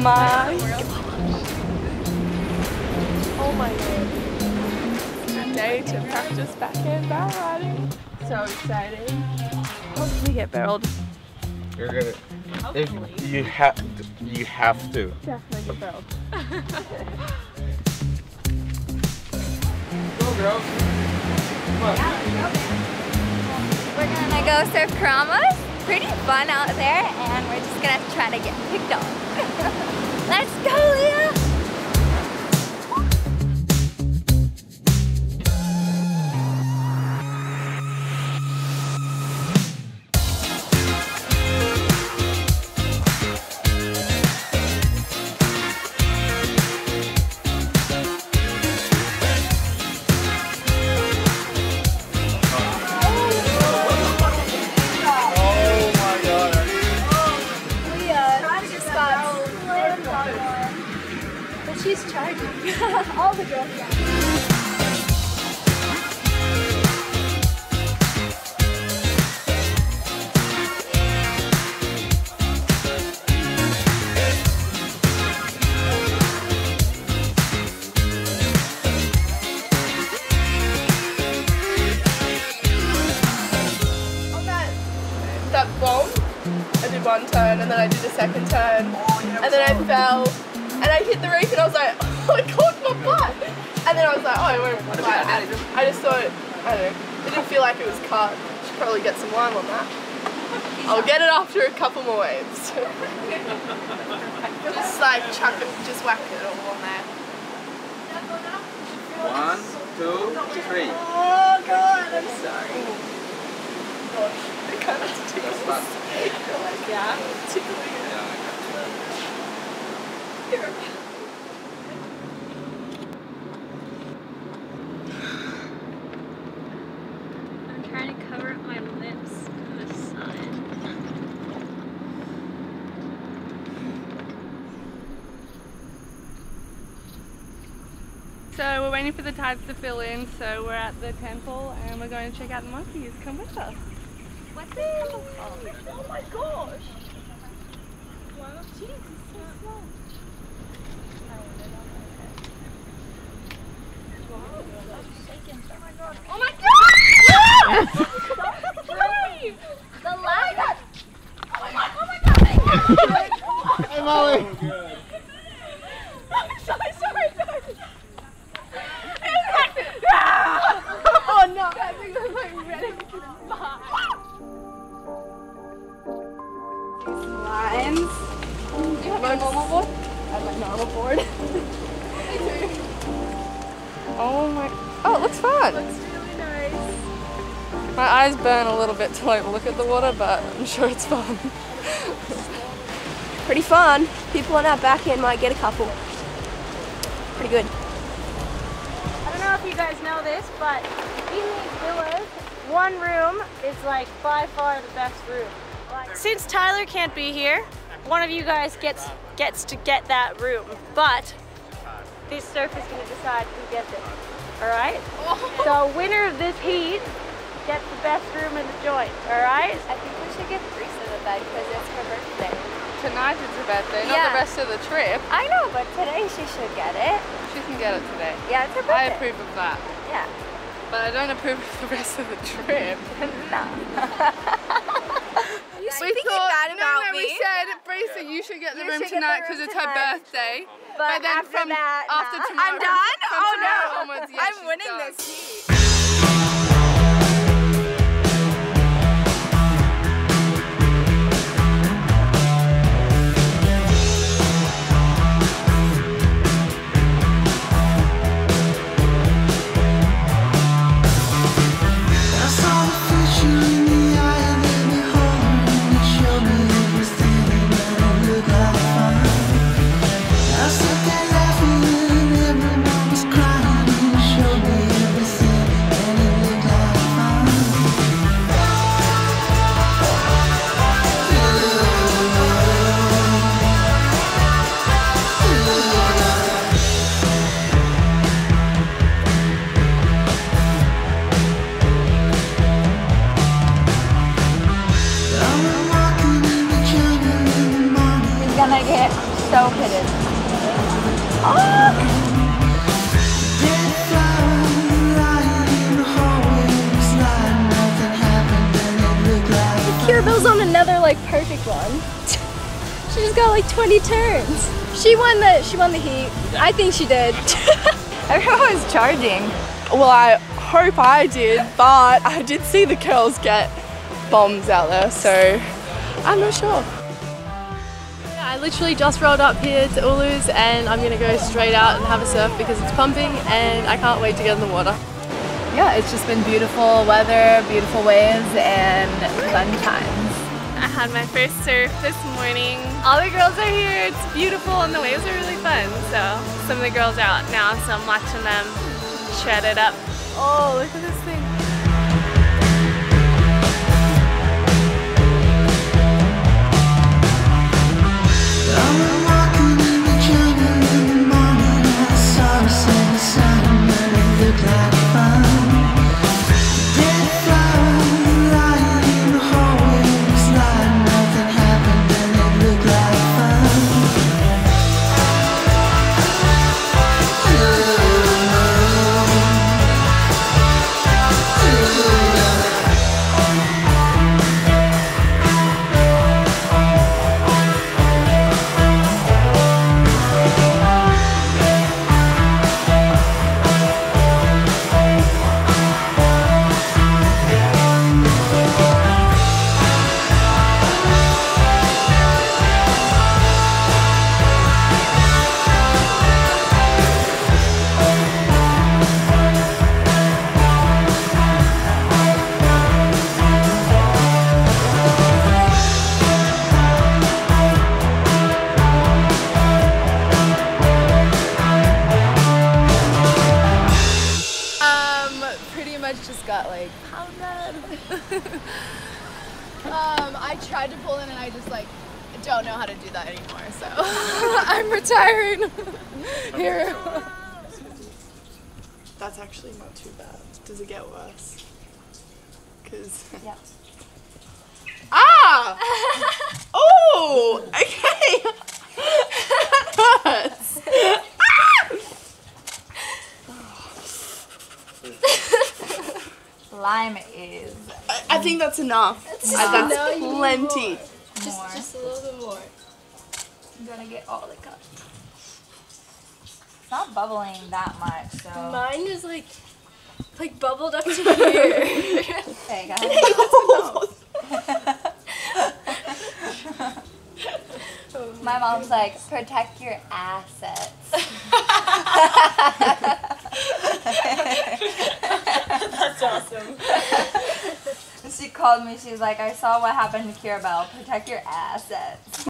my gosh. Oh my god. It's a day to practice backhand barrel riding. So exciting. Hopefully get barreled. You're gonna. If you have to. Definitely get barreled. Go girls. Come on. We're gonna go surf Keramas. Pretty fun out there, and we're just gonna try to get picked up. Let's go, Leah! She's charging. All the girls got it. That bomb, I did one turn and then I did a second turn and then I fell and I hit the reef and I was like, oh, I caught my butt, and then I was like, oh, I won't fly. I just thought, I don't know, it didn't feel like it was cut. Should probably get some lime on that. I'll get it after a couple more waves. Just like chuck it, just whack it all on there. 1, 2, 3. Oh god, I'm sorry. Gosh, it kind of tickles. Like, yeah, tickling it. I'm trying to cover up my lips in the sun. So we're waiting for the tides to fill in, so we're at the temple and we're going to check out the monkeys. Come with us. What's this temple called? Oh my gosh! Wow, jeez, it's so slow. Oh my god! The light! Oh my god! Hey Molly! I'm so sorry, guys! Oh no! That thing was like ready to fly. Lines. Do you have a normal board? I have my normal board. Me too. Oh my... Oh, it looks fun. It looks really nice. My eyes burn a little bit to like look at the water, but I'm sure it's fun. Pretty fun. People on our back end might get a couple. Pretty good. I don't know if you guys know this, but in these villas, one room is like by far the best room. Since Tyler can't be here, one of you guys gets to get that room, but this surf is going to decide who gets it. Alright? So winner of this heat gets the best room in the joint, alright? I think we should give Teresa the bed because it's her birthday. Tonight it's her birthday, not Yeah. the rest of the trip. I know, but today she should get it. She can get it today. Yeah, it's her I birthday. approve of that. Yeah. But I don't approve of the rest of the trip. No. We said, Brisa, you should get the room tonight because it's her birthday. But then after that, after nah. tomorrow, I'm done? from Oh tomorrow no. onwards, yeah, I'm she's winning done. this heat. Laughing and everyone was crying. You showed me everything. so hidden. Oh! Kirra-Belle's on another like perfect one. She just got like 20 turns. She won the heat. I think she did. Everyone was charging. Well, I hope I did, but I did see the girls get bombs out there, so I'm not sure. I literally just rolled up here to Ulu's and I'm going to go straight out and have a surf because it's pumping and I can't wait to get in the water. Yeah, it's just been beautiful weather, beautiful waves, and fun times. I had my first surf this morning. All the girls are here, it's beautiful and the waves are really fun. So some of the girls are out now, so I'm watching them shred it up. Oh, look at this thing. Just got like pounded. I tried to pull in and I just like don't know how to do that anymore, so I'm retiring here. That's actually not too bad. Does it get worse? Cause Yeah. Ah! Oh! Okay! That hurts. Lime is. I think that's enough. That's plenty. Just a little bit more. I'm gonna get all the cups. It's not bubbling that much, so. Mine is like bubbled up to here. Okay, guys. My mom's like, protect your assets. That's awesome. She called me, she was like, I saw what happened to Kirra-Belle. Protect your assets.